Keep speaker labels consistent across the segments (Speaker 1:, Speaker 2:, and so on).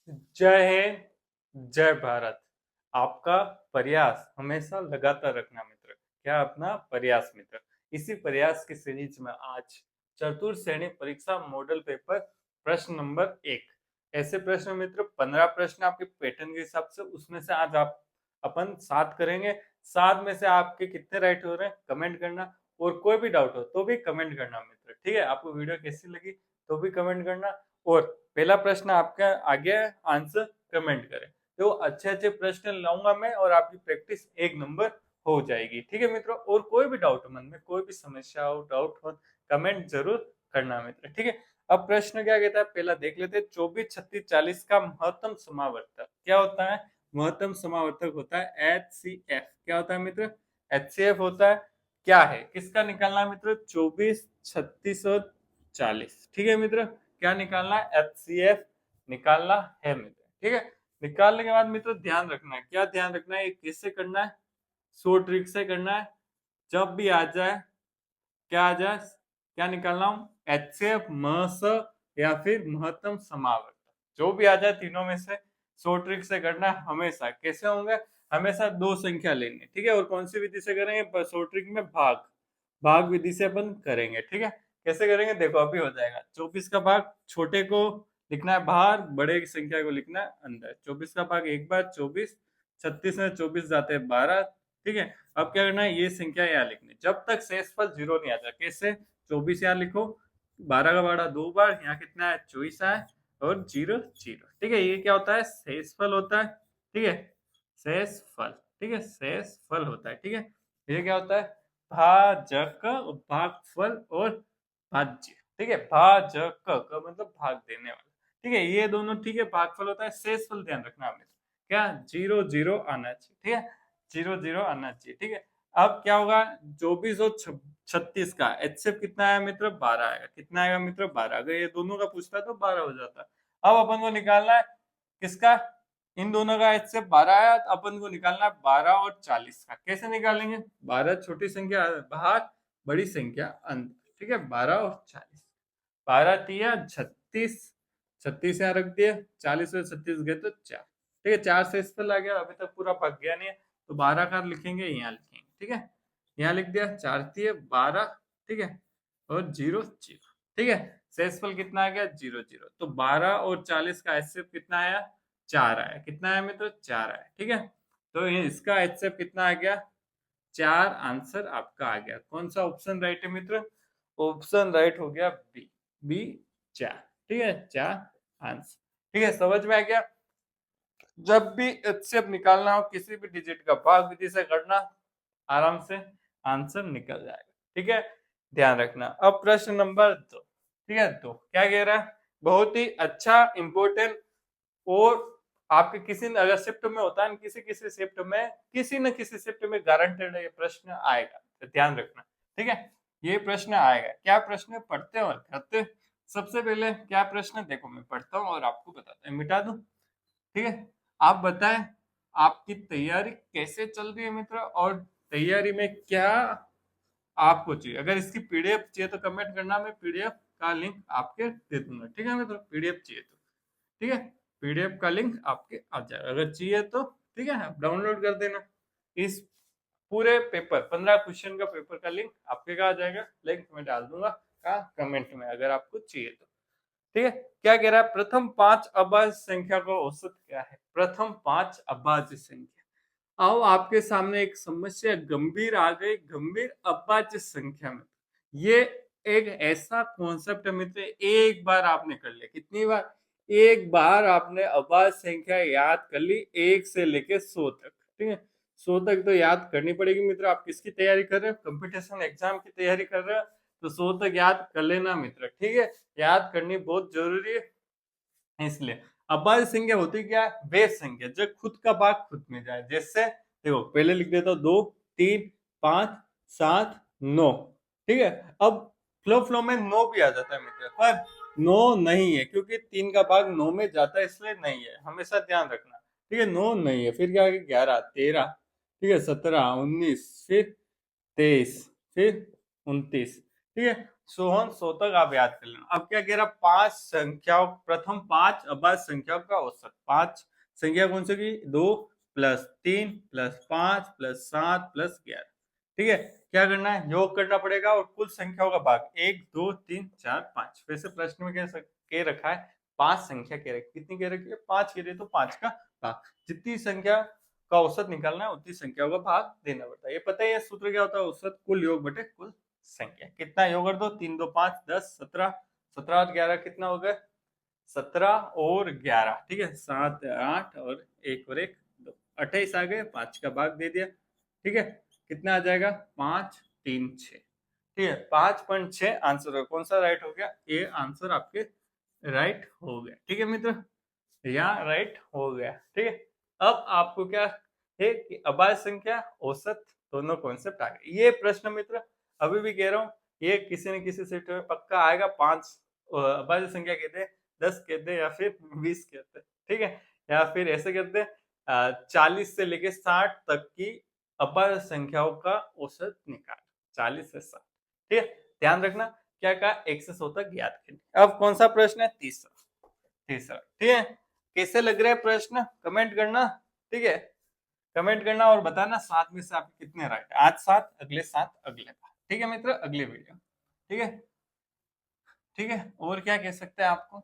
Speaker 1: जय हिंद, जय भारत। आपका प्रयास हमेशा लगातार रखना मित्र। क्या अपना प्रयास मित्र। इसी प्रयास की सीरीज में आज चतुर्थ श्रेणी परीक्षा मॉडल पेपर प्रश्न नंबर 1। ऐसे प्रश्न मित्र 15 प्रश्न आपके पैटर्न के हिसाब से, उसमें से आज आप अपन 7 करेंगे। 7 में से आपके कितने राइट हो रहे हैं कमेंट करना, और कोई भी डाउट हो तो भी कमेंट करना मित्र। ठीक है, आपको वीडियो कैसी लगी तो भी कमेंट करना। और पहला प्रश्न आपका आगे आंसर कमेंट करें, तो अच्छे अच्छे प्रश्न लाऊंगा मैं और आपकी प्रैक्टिस एक नंबर हो जाएगी। ठीक है मित्रों, और कोई भी डाउट मन में, कोई भी समस्या हो, डाउट हो, कमेंट जरूर करना मित्र। ठीक है, अब प्रश्न क्या कहता है पहला देख लेते हैं। 24, 36, 40 का महत्तम समावर्तक क्या होता है? महत्तम समावर्तक होता है HCF। क्या होता है मित्र? HCF होता है। क्या है, किसका निकालना है मित्र? 24, 36 और 40। ठीक है मित्र, क्या निकालना है? HCF निकालना है मित्र। ठीक है, निकालने के बाद मित्र ध्यान रखना है, क्या ध्यान रखना है, ये कैसे करना है? सो ट्रिक से करना है। जब भी आ जाए, क्या आ जाए, क्या निकालना हूं? HCF, महस या फिर महत्तम समावर्तक, जो भी आ जाए तीनों में से सो ट्रिक से करना है। हमेशा कैसे होंगे? हमेशा दो संख्या लेनी। ठीक है, और कौन सी विधि से करेंगे? सो ट्रिक में भाग भाग विधि से अपन करेंगे। ठीक है, कैसे करेंगे देखो, अभी हो जाएगा। 24 का भाग छोटे को लिखना है बाहर, बड़े की संख्या को लिखना है अंदर। 24 का भाग एक बार 24, 36 में 24 जाते हैं 12। ठीक है, अब क्या करना है, ये संख्या यहाँ लिखनी जब तक शेषफल 0 नहीं आता। कैसे? 24 यहाँ लिखो, 12 का बारह 2 बार, यहाँ कितना है 24 है, और 0 0। ठीक है, ये क्या होता है? शेषफल होता है। ठीक है, शेषफल। ठीक है, शेषफल होता है। ठीक है, ये क्या होता है? भाजक, भागफल और भाज्य। ठीक है, भाजक का मतलब भाग देने वाला। ठीक है, ये दोनों। ठीक है, भागफल होता है। शेषफल ध्यान रखना हमें, क्या 0 0 आना चाहिए। ठीक है, 0 0 आना चाहिए। ठीक है, अब क्या होगा? 24 और 36 का HCF कितना है मित्र? 12 आएगा। कितना आएगा मित्र? 12। अगर ये दोनों का पूछता तो 12 हो जाता। अब अपन को निकालना है किसका? इन दोनों का HCF 12 आया, तो अपन को निकालना है 12 और 40 का। कैसे निकालेंगे? 12 छोटी संख्या बाहर, बड़ी संख्या अंदर। ठीक है, 12 और 40। 12 तिया 36, 36 यहाँ रख दिया, 40 और 36 गए तो 4। ठीक है, 4 से इस पर आ गया, अभी तक पूरा पक गया नहीं है, तो 12 का लिखेंगे, यहाँ लिखेंगे। ठीक है, यहाँ लिख दिया, 4 तिया 12। ठीक है, और 0 0। ठीक है, शेषफल कितना आ गया? 0 0। तो 12 और 40 का HCF कितना आया? 4 आया। कितना आया मित्र? 4 आया। ठीक है, तो इसका HCF कितना आ गया? 4। आंसर आपका आ गया। कौन सा ऑप्शन राइट है मित्र? ऑप्शन राइट हो गया बी। बी 4। ठीक है, 4 आंसर। ठीक है, समझ में आ गया। जब भी HCF निकालना हो किसी भी डिजिट का, भाग विधि से करना, आराम से आंसर निकल जाएगा। ठीक है, ध्यान रखना। अब प्रश्न नंबर 2। ठीक है, 2 क्या कह रहा है? बहुत ही अच्छा इंपोर्टेंट, और आपके किसी न अगर शिफ्ट में होता है, किसी किसी शिफ्ट में, किसी न किसी शिफ्ट में गारंटेड ये प्रश्न आएगा, तो ध्यान रखना। ठीक है, ये प्रश्न आएगा। क्या प्रश्न? पढ़ते और करते। सबसे पहले क्या प्रश्न, देखो मैं पढ़ता हूँ और आपको बताता हूँ, मिटा दूं। ठीक है, आप बताएं आपकी तैयारी कैसे चल रही है मित्र, और तैयारी में क्या आपको चाहिए। अगर इसकी PDF चाहिए तो कमेंट करना, मैं PDF का लिंक आपके दे दूंगा। ठीक है मित्र, PDF चाहिए तो, ठीक है, PDF का लिंक आपके आ जाएगा। अगर चाहिए तो ठीक है, आप डाउनलोड कर देना। इस पूरे पेपर 15 क्वेश्चन का पेपर का लिंक आपके कहा जाएगा, लिंक मैं डाल दूंगा का कमेंट में, अगर आपको चाहिए तो। ठीक है, क्या कह रहा है? प्रथम 5 अभाज्य संख्या का औसत क्या है? प्रथम 5 अभाज्य संख्या। आओ आपके सामने एक समस्या गंभीर आ गई, गंभीर अभाज्य संख्या में। ये एक ऐसा कॉन्सेप्ट है मित्र, एक बार आपने कर लिया। कितनी बार? एक बार आपने अभाज्य संख्या याद कर ली, 1 से लेके 100 तक। ठीक है, 100 तक तो याद करनी पड़ेगी मित्र। आप किसकी तैयारी कर रहे हो? कंपटीशन एग्जाम की तैयारी कर रहे हो, तो 100 तक याद कर लेना मित्र। ठीक है, याद करनी बहुत जरूरी है। इसलिए अभाज्य संख्या होती क्या है? वे संख्या जो खुद का भाग खुद में जाए। जैसे देखो, पहले लिख देता हूं 2 3 5 7 9। ठीक है, अब फ्लो में 9 भी आ जाता है मित्र, पर 9 नहीं है, क्योंकि 3 का भाग 9 में जाता है, इसलिए नहीं है। हमेशा ध्यान रखना। ठीक है, 9 नहीं है। फिर क्या है? 11 13। ठीक है, 17 19, फिर 23, फिर 29। ठीक है, सोहन सो तक आप याद कर लेना। अब क्या कह रहा, पांच संख्याओं, प्रथम पांच अभाज्य संख्याओं का औसत। पांच संख्या कौन सी की, 2 + 3 + 5 + 7 + 11। ठीक है, क्या करना है, योग करना पड़ेगा और कुल संख्याओं का भाग 1 2 3 4 5। वैसे प्रश्न में कह रखा है पांच संख्या कह रखी, कितनी कह रखी है, पांच कह रही है, तो पांच का भाग, जितनी संख्या का औसत निकालना है उतनी संख्याओं का भाग देना पड़ता है। ये पता है, ये सूत्र क्या होता है, औसत कुल योग बटे कुल संख्या। कितना योग कर दो, 3 2 5 10 17, 17 और 11 कितना हो गया, 17 और 11, ठीक है, 7 8 और 1 और 1 2, 28 आ गए, 5 का भाग दे दिया। ठीक है, कितना आ जाएगा, 5 3 6। ठीक है, 5.6 आंसर है। कौन सा राइट हो गया, ये आंसर आपके राइट हो गया। ठीक है मित्र, यहाँ राइट हो गया। ठीक है, अब आपको क्या है कि अभाज्य संख्या औसत दोनों कॉन्सेप्ट आ गए। ये प्रश्न मित्र अभी भी कह रहा हूँ, ये किसी न किसी सेट में पक्का आएगा। पांच अभाज्य संख्या कहते हैं, 10 कहते हैं, या फिर 20 कहते हैं। ठीक है, या फिर ऐसे कहते हैं 40 से लेके 60 तक की अभाज्य संख्याओं का औसत निकाल, 40 से 60। ठीक है, ध्यान रखना, क्या कहा, 1 से 100 तक याद करना। अब कौन सा प्रश्न है, तीसरा। तीसरा, ठीक है, कैसे लग रहा है प्रश्न, कमेंट करना। ठीक है, कमेंट करना और बताना 7 में से आपके कितने राइट। आज 7, अगले 7 अगले बार। ठीक है मित्र, अगले वीडियो। ठीक है, ठीक है, और क्या कह सकते हैं आपको,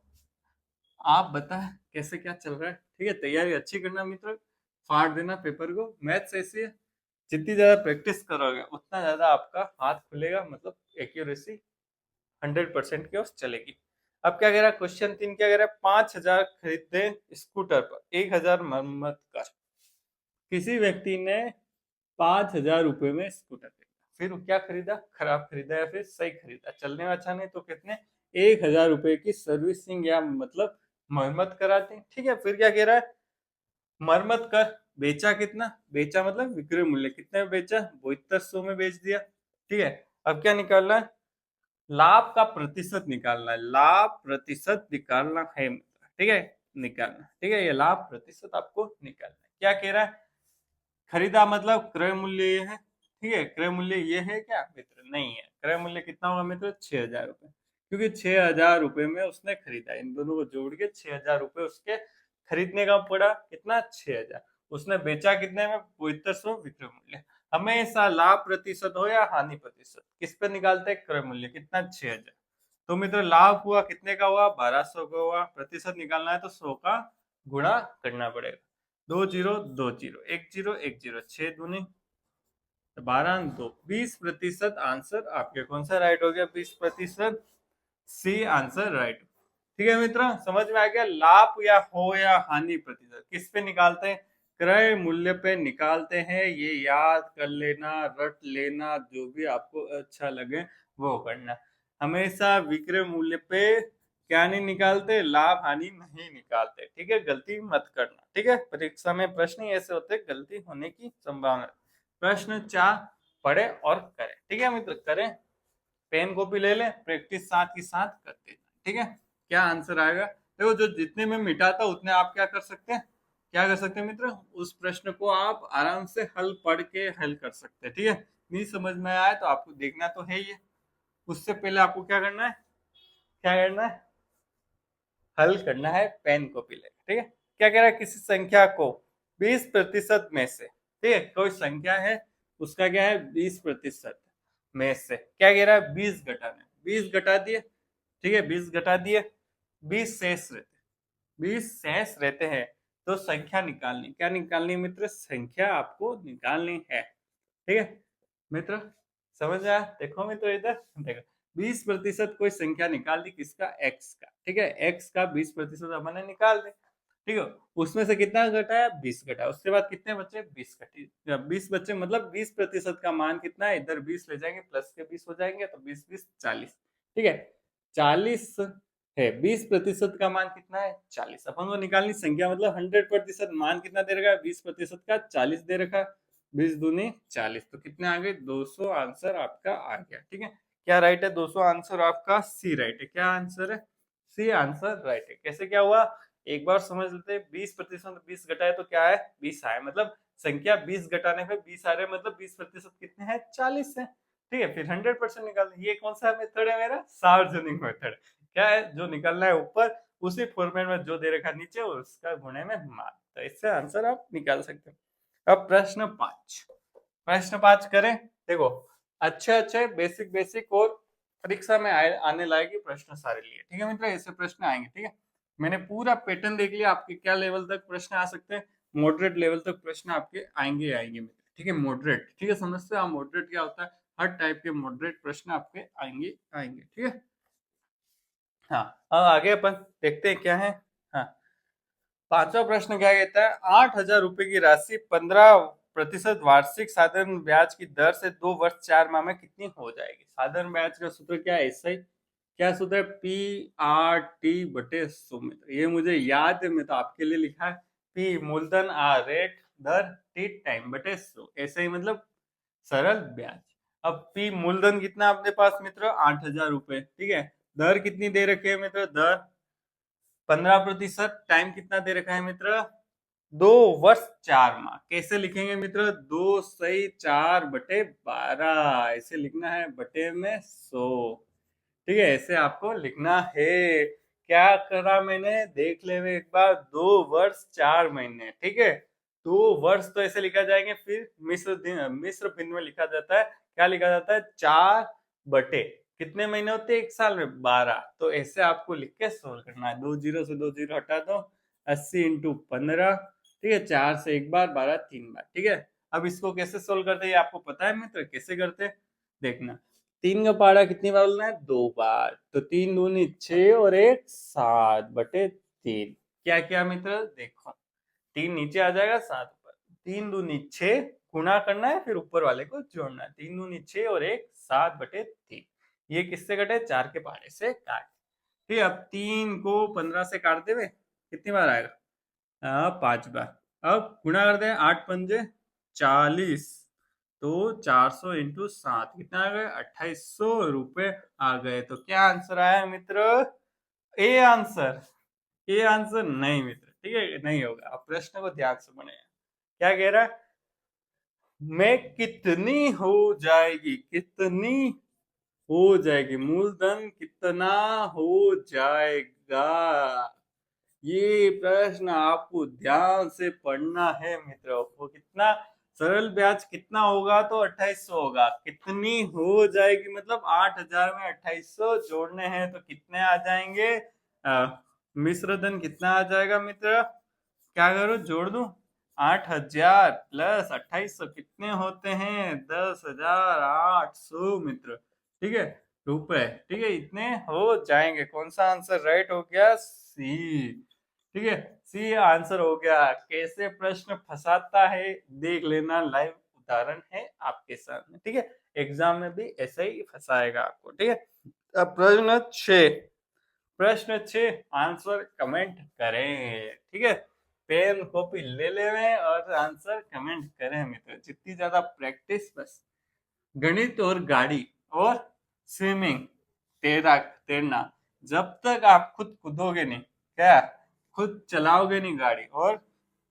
Speaker 1: आप बता कैसे क्या चल रहा है। ठीक है, तैयारी अच्छी करना मित्र, फाड़ देना पेपर को। मैथ्स ऐसी है, जितनी ज्यादा प्रैक्टिस करोगे उतना ज्यादा आपका हाथ खुलेगा, मतलब एक्यूरेसी 100% की ओर चलेगी। अब क्या कह रहा है, क्वेश्चन 3 क्या कह रहा है, 5,000 खरीदे स्कूटर पर 1,000 मरम्मत कर। किसी व्यक्ति ने 5,000 रुपए में स्कूटर खरीदा, फिर क्या खरीदा, खराब खरीदा या फिर सही खरीदा, चलने में अच्छा नहीं तो कितने, 1,000 रुपए की सर्विसिंग या मतलब मरम्मत कराते हैं। ठीक है, फिर क्या कह रहा है, मरम्मत कर, बेचा कितना, बेचा मतलब विक्रय मूल्य, कितने में बेचा, 7200 में बेच दिया। ठीक है, अब क्या निकालना है, लाभ का प्रतिशत निकालना है, लाभ प्रतिशत निकालना है। ठीक है, निकालना, ठीक है, ये लाभ प्रतिशत आपको निकालना है। क्या कह रहा है, खरीदा मतलब क्रय मूल्य ये है। ठीक है, क्रय मूल्य ये है क्या मित्र, नहीं है। क्रय मूल्य कितना होगा मित्र, 6,000 रुपए, क्योंकि 6,000 रुपए में उसने खरीदा। इन दोनों को जोड़ के 6,000 रुपए उसके खरीदने का पड़ा, कितना, 6,000। उसने बेचा कितने में, 7200 विक्रय मूल्य। हमेशा लाभ प्रतिशत हो या हानि प्रतिशत, किस पे निकालते हैं, क्रय मूल्य, कितना, 6,000। तो मित्र लाभ हुआ कितने का हुआ, 1200 का हुआ। प्रतिशत निकालना है तो 100 का गुणा करना पड़ेगा। 2 0 2 0 1 0 1 0, 6 दूनी 12 2, 20% आंसर आपके कौन सा राइट हो गया, 20%, सी आंसर राइट। ठीक है मित्र, समझ में आ गया। लाभ या हो या हानि प्रतिशत किस पे निकालते हैं, क्रय मूल्य पे निकालते हैं। ये याद कर लेना, रट लेना, जो भी आपको अच्छा लगे वो करना। हमेशा विक्रय मूल्य पे क्या नहीं निकालते, लाभ हानि नहीं निकालते। ठीक है, गलती मत करना। ठीक है, परीक्षा में प्रश्न ऐसे होते, गलती होने की संभावना। प्रश्न 4 पढ़े और करें। ठीक है मित्र, करें, पेन कॉपी ले लें, प्रैक्टिस साथ ही साथ करते हैं। ठीक है, क्या आंसर आएगा, देखो जो जितने में मिटाता उतने आप क्या कर सकते हैं, क्या कर सकते हैं मित्र, उस प्रश्न को आप आराम से हल पढ़ के हल कर सकते हैं। ठीक है, नहीं समझ में आया तो आपको देखना तो है ही है, उससे पहले आपको क्या करना है, क्या करना है, हल करना है पेन कॉपी लेकर। ठीक है, क्या कह रहा है, किसी संख्या को 20% में से, ठीक है, कोई संख्या है उसका क्या है, 20% में से क्या कह रहा है, 20 घटाना है। 20 घटा दिए, ठीक है, 20 घटा दिए, 20 शेष रहते, 20 शेष रहते हैं, तो संख्या निकालनी, क्या निकालनी मित्र, संख्या आपको निकालनी है। ठीक है मित्र, समझ आया, देखो मित्र इधर देखो, 20% कोई संख्या निकाल दी, किसका, x का। ठीक है, x का 20% हमने निकाल दे। ठीक है, उसमें से कितना घटाया, 20 घटाया, उसके बाद कितने बचे, 20 घटे, 20 बचे, मतलब 20% का मान कितना है, इधर 20 ले जाएंगे, प्लस के 20 हो जाएंगे, तो 20 20 40। ठीक है, 40 है, 20% का मान कितना है, 40। अपन को निकालनी संख्या, मतलब 100% मान कितना दे रखा है, 20% का 40 दे रखा है, 20 दूनी 40, तो कितने आ गए, 200 आंसर आपका आ गया। ठीक है, क्या राइट है, 200 आंसर आपका सी राइट है। क्या आंसर है, सी आंसर राइट है। कैसे क्या हुआ, एक बार समझ लेते हैं, 20% 20 घटाए तो क्या है, 20 आए, मतलब संख्या 20 घटाने पे 20 आ रहे, मतलब 20% कितने हैं, 40 है। ठीक है, फिर 100% निकाल। ये कौन सा मेथड है मेरा? सार्वजनिक मेथड। क्या है? जो निकलना है ऊपर उसी फॉर्मेट में जो दे रखा है नीचे उसका गुणे में मान, तो इससे आंसर आप निकाल सकते हो। अब प्रश्न 5 करें। देखो, अच्छे अच्छे बेसिक बेसिक और परीक्षा में आने लायक ही प्रश्न सारे लिए, ठीक है मित्र, ऐसे प्रश्न आएंगे। ठीक है, मैंने पूरा पैटर्न देख लिया, आपके क्या लेवल तक प्रश्न आ सकते हैं। मॉडरेट लेवल तक प्रश्न आपके आएंगे आएंगे मित्र, ठीक है, मॉडरेट, ठीक है, समझते हो आप मॉडरेट क्या होता है? हर टाइप के मॉडरेट प्रश्न आपके आएंगे आएंगे, ठीक है। हाँ, अब आगे अपन देखते हैं क्या है। हाँ, पांचवा प्रश्न क्या कहता है? 8,000 रुपए की राशि 15% वार्षिक साधारण ब्याज की दर से 2 वर्ष 4 माह में कितनी हो जाएगी? साधारण ब्याज का सूत्र क्या है? ऐसा ही क्या सूत्र है? PRT/100 में। तो ये मुझे याद है, मैं तो आपके लिए लिखा है। P मूलधन, R रेट, दर, T टाइम बटे 100, ऐसे ही मतलब सरल ब्याज। अब P मूलधन कितना अपने पास मित्र? 8,000 रुपए, ठीक है। दर कितनी दे रखी है मित्र? दर 15%। टाइम कितना दे रखा है मित्र? 2 वर्ष 4 माह। कैसे लिखेंगे मित्र? 2 सही 4/12, ऐसे लिखना है, बटे में 100, ठीक है, ऐसे आपको लिखना है। क्या करा मैंने? देख ले एक बार, 2 वर्ष 4 महीने, ठीक है। 2 वर्ष तो ऐसे लिखा जाएंगे, फिर मिश्र भिन्न में लिखा जाता है। क्या लिखा जाता है? 4 बटे कितने महीने होते हैं एक साल में? 12। तो ऐसे आपको लिख के सोल्व करना है। 2 जीरो से 2 जीरो हटा दो, 80 × 15, ठीक है, 4 से 1 बार, 12 3 बार, ठीक है। अब इसको कैसे सोल्व करते हैं आपको पता है मित्र? कैसे करते हैं देखना। 3 का पहाड़ा कितनी बार बोलना है? 2 बार। तो 3 दूनी 6 और 1 7/3। क्या क्या मित्र? देखो, 3 नीचे आ जाएगा, 7 ऊपर। 3 दूनी 6, गुणा करना है, फिर ऊपर वाले को जोड़ना है। 3 दूनी 6 और 1 7/3। ये किससे कटे? 4 के पहाड़े से काट। ठीक है, अब 3 को 15 से काट दे, कितनी बार आएगा? 5 बार। अब गुणा कर दे, 8 पंजे 40, तो 400 × 7 कितना आ गए? 2,800 रुपए आ गए। तो क्या आंसर आया मित्र? A answer. ए आंसर नहीं मित्र, ठीक है, नहीं होगा। अब प्रश्न को ध्यान से पढ़ें। क्या कह रहा है? मैं कितनी हो जाएगी, कितनी हो जाएगी, मूलधन कितना हो जाएगा? ये प्रश्न आपको ध्यान से पढ़ना है मित्रों। वो कितना सरल ब्याज कितना होगा? तो 2,800 होगा। कितनी हो जाएगी मतलब 8,000 में 2,800 जोड़ने हैं तो कितने आ जाएंगे? मिश्र धन कितना आ जाएगा मित्र? क्या करो, जोड़ दू। 8,000 प्लस 2,800 कितने होते हैं? 10,800 मित्र, ठीक है, रुपए, ठीक है, इतने हो जाएंगे। कौन सा आंसर राइट हो गया? सी, ठीक है, सी आंसर हो गया। कैसे प्रश्न फंसाता है देख लेना, लाइव उदाहरण है आपके सामने, ठीक है। एग्जाम में भी ऐसे ही फंसाएगा आपको, ठीक है। अब प्रश्न 6 आंसर कमेंट करें, ठीक है। पेन कॉपी ले लेवे और आंसर कमेंट करें मित्र। जितनी ज्यादा प्रैक्टिस, बस गणित और गाड़ी और स्विमिंग, तैरना, जब तक आप खुद कूदोगे नहीं, क्या खुद चलाओगे नहीं गाड़ी, और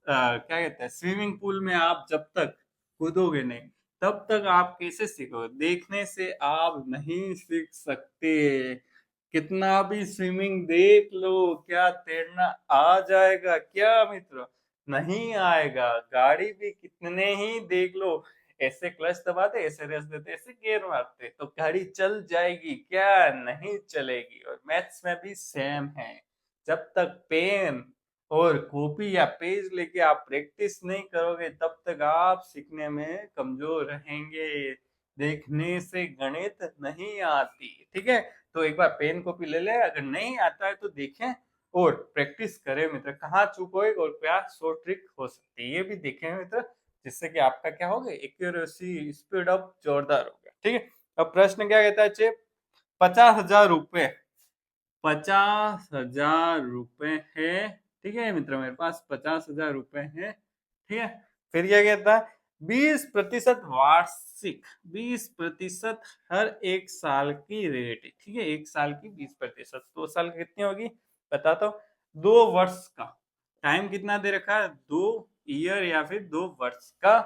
Speaker 1: क्या कहते हैं, स्विमिंग पूल में आप जब तक कूदोगे नहीं, तब तक आप कैसे सीखोगे? देखने से आप नहीं सीख सकते। कितना भी स्विमिंग देख लो, क्या तैरना आ जाएगा क्या मित्र? नहीं आएगा। गाड़ी भी कितने ही देख लो, ऐसे क्लच दबाते, ऐसे रेस देते, ऐसे गियर मारते, तो गाड़ी चल जाएगी क्या? नहीं चलेगी। और मैथ्स में भी सेम है। जब तक पेन और कॉपी या पेज लेके आप प्रैक्टिस नहीं करोगे, तब तक आप सीखने में कमजोर रहेंगे। देखने से गणित नहीं आती, ठीक है। तो एक बार पेन कॉपी ले ले, अगर नहीं आता है तो देखें और प्रैक्टिस करें मित्र। कहाँ चूक होगी और क्या शॉर्ट ट्रिक हो सकती है, ये भी देखें मित्र, जिससे कि आपका क्या होगा, एक्यूरेसी, स्पीड अप जोरदार होगा, ठीक है। अब प्रश्न क्या कहता है? 50,000 रुपए, 50,000 रुपए है, ठीक है मित्र, मेरे पास 50,000 रुपए है, ठीक है। फिर क्या कहता है? 20% वार्षिक, 20% हर एक साल की रेट, ठीक है, एक साल की 20%, 2 साल की कितनी होगी बताता हूँ। 2 वर्ष का टाइम कितना दे रखा है? 2 ईयर या फिर 2 वर्ष का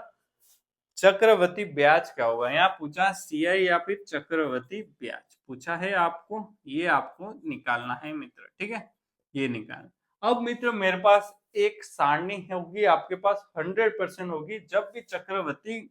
Speaker 1: चक्रवृद्धि ब्याज क्या होगा? यहाँ पूछा सीआई या फिर चक्रवृद्धि ब्याज पूछा है आपको, ये आपको निकालना है मित्र, ठीक है, ये निकालना। अब मित्र मेरे पास एक सारणी होगी, आपके पास 100% होगी। जब भी चक्रवृद्धि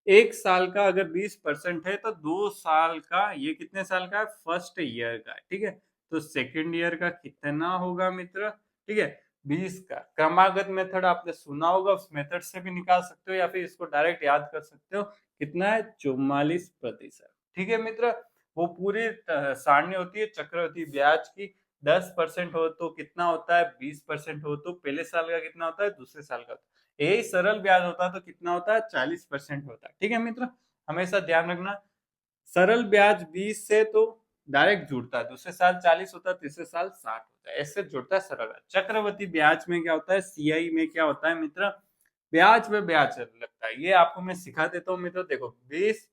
Speaker 1: एक साल का अगर 20% है तो 2 साल का, ये कितने साल का है? फर्स्ट ईयर का है, ठीक है। तो सेकेंड ईयर का कितना होगा मित्र? ठीक है, 20 का। क्रमागत मेथड आपने सुना होगा, उस मेथड से भी निकाल सकते हो या फिर इसको डायरेक्ट याद कर सकते हो। कितना है? 44%, ठीक है मित्र। वो पूरी सारणी होती है चक्रवृद्धि ब्याज की। 10% हो तो कितना होता है? 20% हो तो पहले साल का कितना होता है? दूसरे साल का। यही सरल ब्याज होता है तो कितना होता है? 40% होता है, ठीक है मित्र। हमेशा ध्यान रखना, सरल ब्याज 20 से तो डायरेक्ट जुड़ता है, दूसरे साल 40 होता है, तीसरे साल 60 होता है, ऐसे जुड़ता है सरल ब्याज। चक्रवृद्धि ब्याज में क्या होता है? सीआई में क्या होता है मित्र? ब्याज पे ब्याज लगता है। ये आपको मैं सिखा देता हूँ मित्र। देखो 20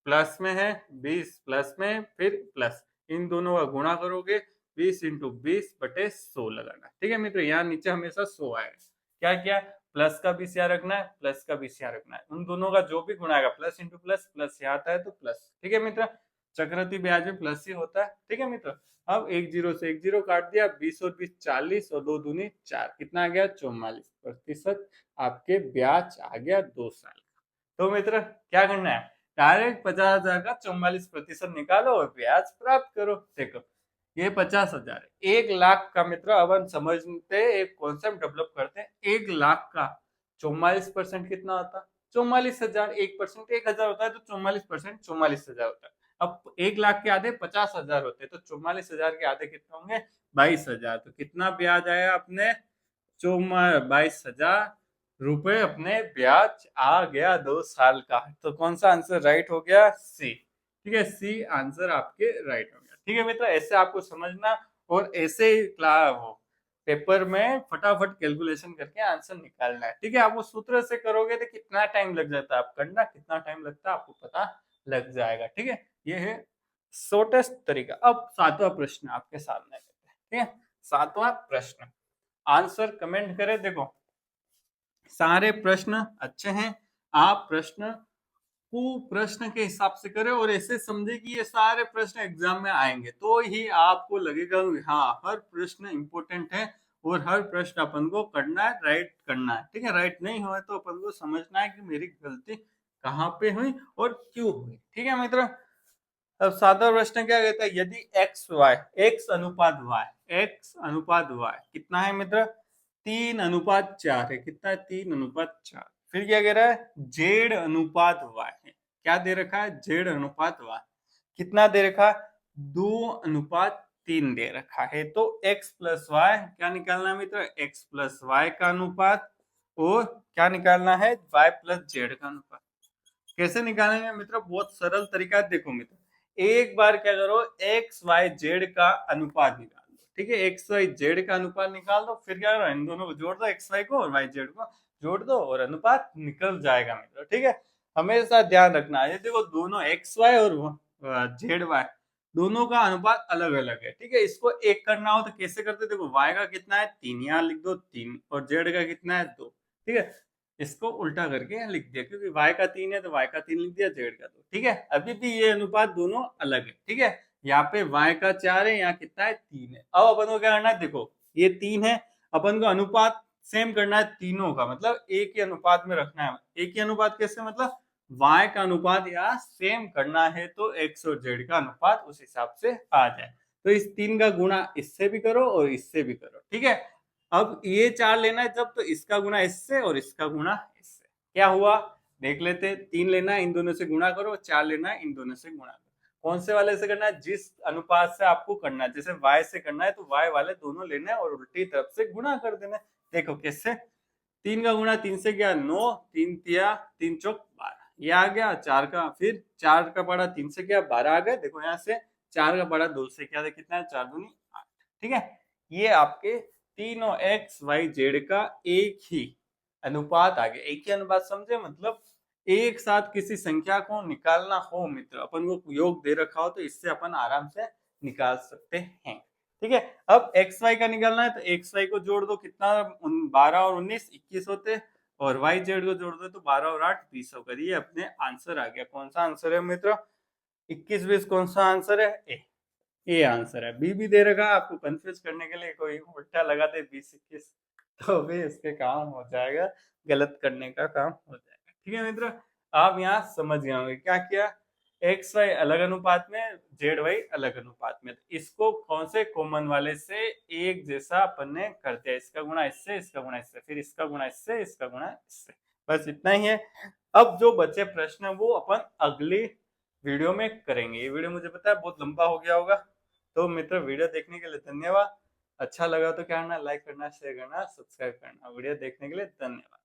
Speaker 1: प्लस में है, 20 प्लस में फिर प्लस, इन दोनों का गुणा करोगे, 20 इंटू 20/100 लगाना, ठीक है मित्र। यहाँ नीचे हमेशा 100 आएगा। क्या क्या? प्लस का भी याद रखना है, प्लस का भी याद रखना है। उन दोनों का जो भी गुणा आएगा, प्लस इंटू प्लस, प्लस यहाँ आता है तो प्लस, ठीक है मित्र। चक्रवृद्धि ब्याज में प्लस ही होता है, ठीक है मित्र। अब एक जीरो से एक जीरो काट दिया, 20 और 20 40 और 2 दूनी 4, कितना आ गया? 44% आपके ब्याज आ गया 2 साल। तो मित्र क्या करना है? डायरेक्ट 50,000 का 44% निकालो और ब्याज प्राप्त करो। देखो ये 50,000 है। 1 लाख का मित्र, अब हम समझते एक कॉन्सेप्ट डेवलप करते हैं। 1 लाख का 44% कितना होता है? 44,000। 1% 1,000 होता है तो 44% 44,000 होता है। अब 1 लाख के आधे 50,000 होते हैं तो 44,000 के आधे कितने होंगे? 22,000। तो कितना ब्याज आया अपने? 22,000 रुपए अपने ब्याज आ गया 2 साल का। तो कौन सा आंसर राइट हो गया? सी, ठीक है, सी आंसर आपके राइट हो गया, ठीक है मित्र। ऐसे आपको समझना और ऐसे ही वो पेपर में फटाफट कैलकुलेशन करके आंसर निकालना है, ठीक है। आप वो सूत्र से करोगे तो कितना टाइम लग जाता है, आप करना कितना टाइम लगता है आपको पता लग जाएगा, ठीक है। ये है शॉर्टेस्ट तरीका। अब 7वां प्रश्न आपके सामने, ठीक है। 7वां प्रश्न, आंसर कमेंट करें। देखो सारे प्रश्न अच्छे हैं, आप प्रश्न को प्रश्न के हिसाब से करें और ऐसे समझे कि ये सारे प्रश्न एग्जाम में आएंगे, तो ही आपको लगेगा हाँ हर प्रश्न इंपॉर्टेंट है और हर प्रश्न अपन को करना है, राइट करना है, ठीक है। राइट नहीं हुआ तो अपन को समझना है कि मेरी गलती कहाँ पे हुई और क्यों हुई, ठीक है मित्र। अब सादा प्रश्न क्या कहता है? यदि एक्स वाई, एक्स अनुपात वाई, एक्स अनुपात वाई कितना है मित्र? 3:4 है। कितना है? 3:4। फिर क्या कह रहा है? जेड अनुपात वाई है। क्या दे रखा है? जेड अनुपात वाई कितना दे रखा है? 2:3 दे रखा है। तो एक्स प्लस वाई क्या निकालना है मित्र? एक्स प्लस वाई का अनुपात, और क्या निकालना है? वाई प्लस जेड का अनुपात। कैसे निकालेंगे मित्र? बहुत सरल तरीका है। देखो मित्र, एक बार क्या करो, एक्स वाई जेड का अनुपात निकाल दो, ठीक है। एक्स वाई जेड का अनुपात निकाल दो, फिर क्या करो, इन दोनों को जोड़ दो, एक्स वाई को और वाई जेड को जोड़ दो और अनुपात निकल जाएगा मित्र, ठीक है। हमेशा ध्यान रखना है, देखो दोनों एक्स वाई और जेड वाई दोनों का अनुपात अलग अलग है, ठीक है। इसको एक करना हो तो कैसे करते? देखो वाई का कितना है? 3, यहाँ लिख दो 3, और जेड का कितना है? 2, ठीक है। इसको उल्टा करके यहाँ लिख दिया, क्योंकि y का 3 है तो y का 3 लिख दिया, z का 2, ठीक है। अभी भी ये अनुपात दोनों अलग है, ठीक है। यहाँ पे y का 4 है, यहाँ कितना है? 3 है। अब अपन को क्या करना है? देखो ये 3 है, अपन को अनुपात सेम करना है तीनों का, मतलब एक ही अनुपात में रखना है। एक ही अनुपात कैसे? मतलब y का अनुपात यहाँ सेम करना है तो x और z का अनुपात उस हिसाब से आ जाए। तो इस 3 का गुणा इससे भी करो और इससे भी करो, ठीक है। अब ये 4 लेना है जब, तो इसका गुणा इससे और इसका गुणा इससे। क्या हुआ देख लेते। 3 लेना है, इन दोनों से गुणा करो। 4 लेना है, इन दोनों से गुणा करो। कौन से वाले से करना है? जिस अनुपात से आपको करना है। जैसे y से करना है तो y वाले दोनों लेने हैं और उल्टी तरफ से गुणा कर देना। देखो कैसे, 3 का गुणा 3 से किया 9, 3 तिया 3 चौक 12, ये आ गया। 4 का, फिर 4 का पड़ा 3 से किया 12 आ गया। देखो यहाँ से 4 का पड़ा 2 से किया, कितना है? 4 दूनी 8, ठीक है। ये आपके तीनों एक्स वाई जेड का एक ही अनुपात आ गया। एक ही अनुपात समझे, मतलब एक साथ किसी संख्या को निकालना हो मित्र, अपन को योग दे रखा हो तो इससे अपन आराम से निकाल सकते हैं, ठीक है। अब एक्स वाई का निकालना है तो एक्स वाई को जोड़ दो, कितना? 12 और 19 21 होते, और वाई जेड को जोड़ दो तो 12 और 8 20 होकर ये अपने आंसर आ गया। कौन सा आंसर है मित्र? 21 20 कौन सा आंसर है? ए आंसर है। बी भी दे रखा आपको कंफ्यूज करने के लिए, कोई उल्टा लगा दे 20 21 तो भी इसके काम हो जाएगा, गलत करने का काम हो जाएगा। ठीक है मित्र, आप यहाँ समझ गए होंगे क्या किया, एक्स वाई अलग अनुपात में, जेड वाई अलग अनुपात में, इसको कौन से कॉमन वाले से एक जैसा अपन ने कर दिया, इसका गुणा इससे, इसका गुणा इससे, फिर इसका गुणा इससे, इसका गुणा इससे, बस इतना ही है। अब जो बचे प्रश्न वो अपन अगली वीडियो में करेंगे। ये वीडियो मुझे पता है बहुत लंबा हो गया होगा, तो मित्र वीडियो देखने के लिए धन्यवाद। अच्छा लगा तो क्या करना, लाइक करना, शेयर करना, सब्सक्राइब करना। वीडियो देखने के लिए धन्यवाद।